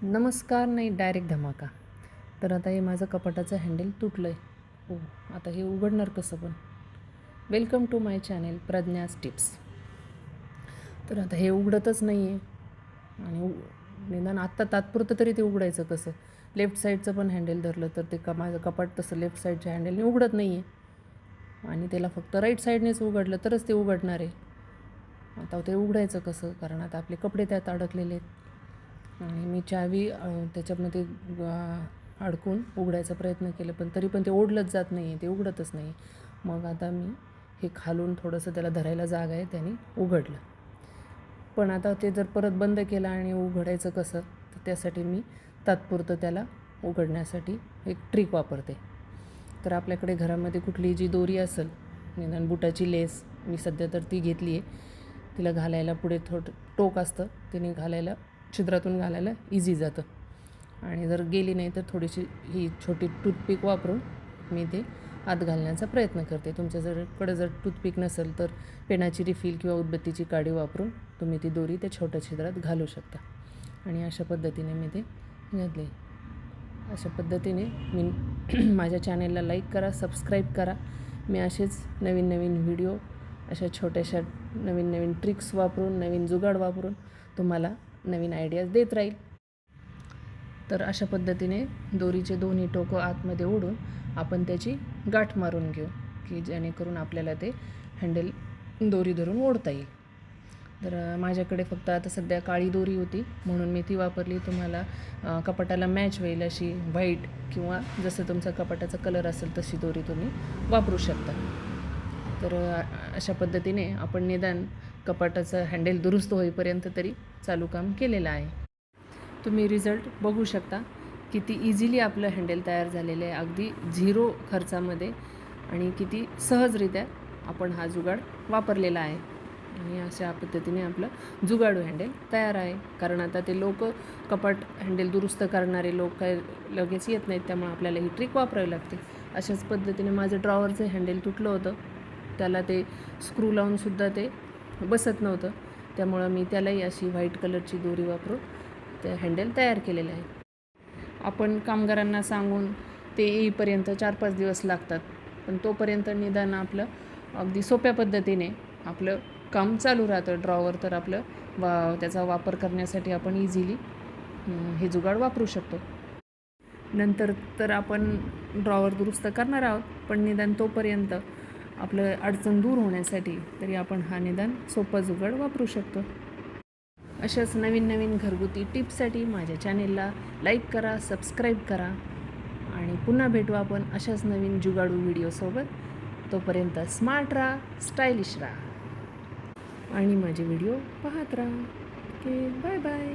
नमस्कार नाही डायरेक्ट धमाका. तर आता हे माझं कपाटाचं हँडल तुटलं आहे. हो, आता हे उघडणार कसं पण. Welcome to my channel Pragya's tips. तर आता हे उघडतच नाही आहे आणि निदान आत्ता तात्पुरतं तरी ते उघडायचं कसं. लेफ्ट साईडचं पण हँडल धरलं तर ते माझं कपाट तसं लेफ्ट साईडच्या हँडलने उघडत नाही आहे आणि त्याला फक्त राईट साईडनेच उघडलं तरच ते उघडणार आहे. आता ते उघडायचं कसं, कारण आता आपले कपडे त्यात अडकलेले आहेत आणि मी चावी त्याच्यामध्ये अडकून उघडायचा प्रयत्न केला, पण तरी पण ते ओढलंच जात नाही आहे, ते उघडतच नाही. मग आता मी हे खालून थोडंसं त्याला धरायला जागा आहे त्याने उघडलं. पण आता ते जर परत बंद केलं आणि उघडायचं कसं, तर त्यासाठी मी तात्पुरतं त्याला उघडण्यासाठी एक ट्रिक वापरते. तर आपल्याकडे घरामध्ये कुठली जी दोरी असेल, निदान बुटाची लेस मी सध्या तर ती घेतली आहे. तिला घालायला पुढे थोडं टोक असतं, तिने घालायला छिद्रातून घालायला इझी जातं. आणि जर गेली नाही तर थोडीशी ही छोटी टूथपिक वापरून मी ते आत घालण्याचा प्रयत्न करते. तुमच्याकडे जर टूथपिक नसेल तर पेनाची रिफिल किंवा उदबत्तीची काडी वापरून तुम्ही ती दोरी त्या छोट्या छिद्रात घालू शकता. आणि अशा पद्धतीने मी ते घातले. अशा पद्धतीने मी माझ्या चॅनेलला लाईक करा, सबस्क्राईब करा. मी असेच नवीन नवीन व्हिडिओ, अशा छोट्याशा नवीन नवीन ट्रिक्स वापरून, नवीन जुगाड वापरून तुम्हाला नवीन आयडियाज देत राहील. तर अशा पद्धतीने दोरीचे दोन्ही टोकं आतमध्ये ओढून आपण त्याची गाठ मारून घेऊ, की जेणेकरून आपल्याला ते हँडल दोरी धरून ओढता येईल. तर माझ्याकडे फक्त आता सध्या काळी दोरी होती म्हणून मी ती वापरली. तुम्हाला कपाटाला मॅच होईल अशी व्हाईट किंवा जसं तुमचा कपाटाचा कलर असेल तशी दोरी तुम्ही वापरू शकता. तर अशा पद्धतीने आपण निदान कपाटाचं हँडल दुरुस्त होईपर्यंत तरी चालू काम केलेलं आहे. तुम्ही रिझल्ट बघू शकता, किती इझिली आपलं हँडल तयार झालेलं आहे, अगदी 0 खर्चामध्ये, आणि किती सहजरित्या आपण हा जुगाड वापरलेला आहे. आणि अशा पद्धतीने आपलं जुगाडू हँडल तयार आहे. कारण आता ते लोक कपाट हँडल दुरुस्त करणारे लोक काय लगेच येत नाहीत, त्यामुळे आपल्याला ही ट्रिक वापरावी लागते. अशाच पद्धतीने माझं ड्रॉवरचं हँडल तुटलं होतं, त्याला ते स्क्रू लावूनसुद्धा ते बसत नव्हतं, त्यामुळं मी त्यालाही अशी व्हाईट कलरची दोरी वापरून ते हँडल तयार केलेलं आहे. आपण कामगारांना सांगून ते येईपर्यंत 4-5 दिवस लागतात, पण तोपर्यंत निदान आपलं अगदी सोप्या पद्धतीने आपलं काम चालू राहतं. ड्रॉवर तर आपलं त्याचा वापर करण्यासाठी आपण इझिली हे जुगाड वापरू शकतो. नंतर तर आपण ड्रॉवर दुरुस्त करणार आहोत, पण निदान तोपर्यंत आपलं अडचण दूर होण्यासाठी तरी आपण हा निदान सोपा जुगाड वापरू शकतो. अशाच नवीन नवीन घरगुती टिप्ससाठी माझ्या चॅनेलला लाईक करा, सबस्क्राईब करा आणि पुन्हा भेटू आपण अशाच नवीन जुगाडू व्हिडिओसोबत. तोपर्यंत स्मार्ट राहा, स्टायलिश राहा आणि माझे व्हिडिओ पाहत राहा. Okay, bye bye.